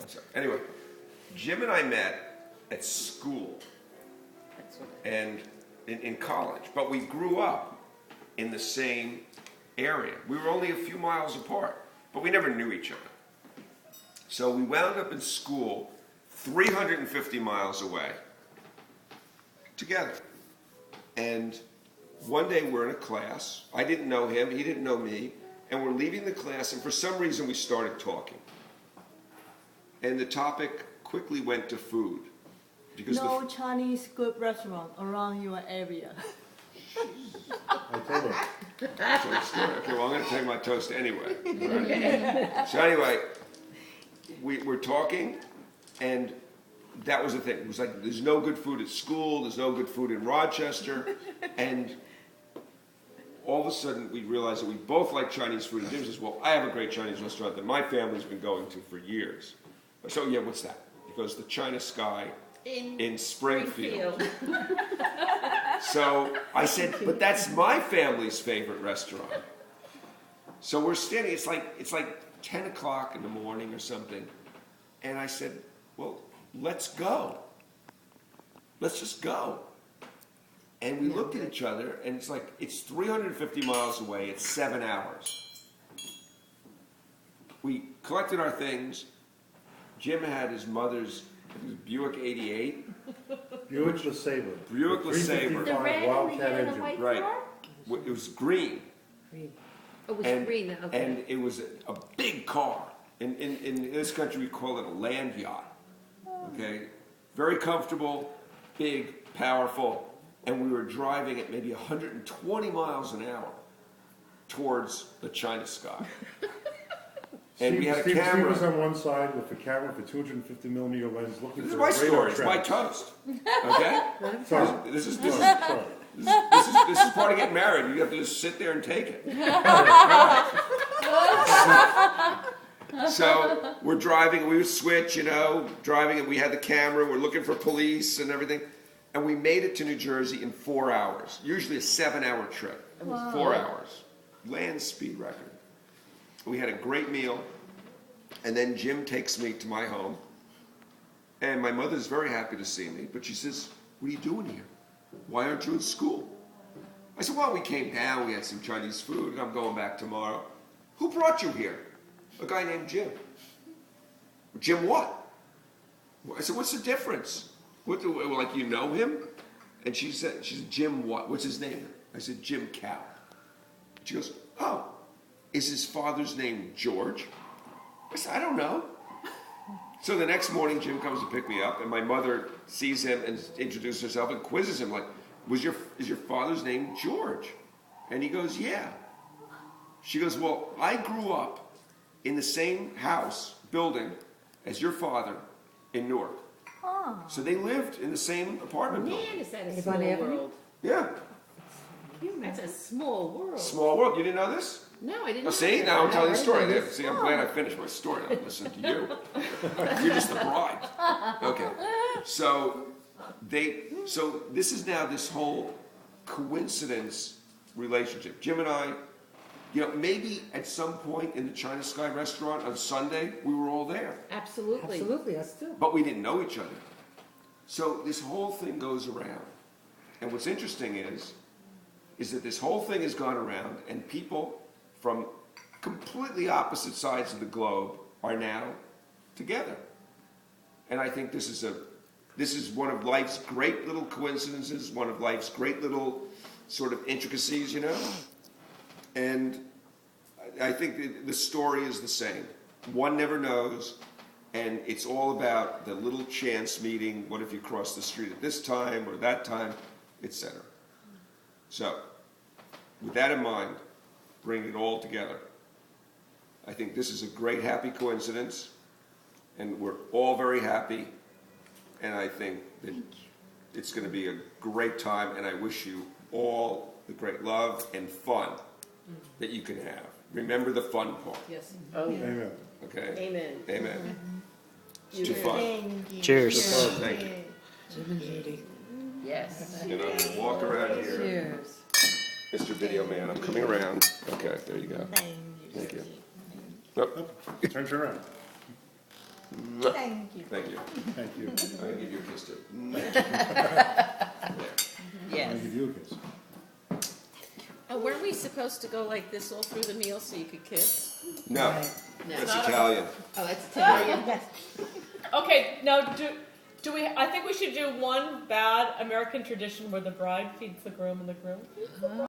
sorry. Anyway, Jim and I met at school and in college, but we grew up in the same area. We were only a few miles apart, but we never knew each other. So we wound up in school 350 miles away together. And one day we're in a class. I didn't know him, he didn't know me, and we're leaving the class, and for some reason we started talking. And the topic quickly went to food. Because no Chinese good restaurant around your area. I told her. Okay, well, I'm going to take my toast anyway. Right? So anyway, we're talking, and that was the thing. It was like, there's no good food at school, there's no good food in Rochester, and all of a sudden we realized that we both like Chinese food, and Jim says, well, I have a great Chinese restaurant that my family's been going to for years. So yeah, what's that? He goes, the China Sky in Springfield. So I said, but that's my family's favorite restaurant. So we're standing, it's like 10 o'clock in the morning or something. And I said, well, let's go. Let's just go. And we looked at each other, and it's like, it's 350 miles away, it's 7 hours. We collected our things. Jim had his mother's Buick 88. Buick LeSabre. Buick LeSabre. The red Wildcat and the engine. white Right. car? It was green. Green. Oh, it was And, green, okay. and it was a big car. In this country, we call it a land yacht. Okay? Very comfortable, big, powerful. And we were driving at maybe 120 miles an hour towards the China Sky. And we had a camera. Steve was on one side with the camera for 250 millimeter lens looking This is for my radar story. It's my tracks. toast. Okay? Sorry. This is Sorry. part of getting married. You have to just sit there and take it. So we're driving. We would switch, driving, and we had the camera. We're looking for police and everything, and we made it to New Jersey in 4 hours. Usually a 7-hour trip. Wow. 4 hours. Land speed record. We had a great meal, and then Jim takes me to my home, and my mother's very happy to see me, but she says, what are you doing here? Why aren't you in school? I said, well, we came down, we had some Chinese food, and I'm going back tomorrow. Who brought you here? A guy named Jim. Jim what? I said, what's the difference? Like, you know him? And she said, Jim what? What's his name? I said, Jim Cow. She goes, oh. Is his father's name George? I said, I don't know. So the next morning, Jim comes to pick me up, and my mother sees him and introduces herself and quizzes him, like, is your father's name George? And he goes, yeah. She goes, well, I grew up in the same house, building, as your father in Newark. Oh. So they lived in the same apartment building. Man, is that a Avon small Avenue? world. Yeah. That's a small world. Small world. You didn't know this? No, I didn't Oh, know see, that. now I'm telling the story. No, See, I'm glad I finished my story. I'm listening to you. You're just the bride. Okay. So this is now this whole coincidence relationship. Jim and I, maybe at some point in the China Sky restaurant on Sunday, we were all there. Absolutely. Absolutely, us too. But we didn't know each other. So this whole thing goes around. And what's interesting is that this whole thing has gone around, and people from completely opposite sides of the globe are now together. And I think this is one of life's great little coincidences, one of life's great little sort of intricacies, And I think the story is the same. One never knows, and it's all about the little chance meeting. What if you cross the street at this time or that time, etc. So, with that in mind, bring it all together. I think this is a great happy coincidence, and we're all very happy, and I think that it's going to be a great time, and I wish you all the great love and fun that you can have. Remember the fun part, Yes. Oh, yeah. Amen. okay? Amen. Amen. It's too fun. Cheers. Thank you. Jim and Judy. Yes. And I'm going to walk around here. Cheers. Mr. Video Man, I'm coming around. Okay, there you go. Thank you. Oh, Turn around. Thank you. Thank you. Thank you. I'm gonna give you a kiss too. I'm Yes. gonna give you a kiss. Oh, weren't we supposed to go like this all through the meal so you could kiss? No, No. that's Italian. Oh, that's Italian. Okay, now do we? I think we should do one bad American tradition where the bride feeds the groom and the groom feeds the bride.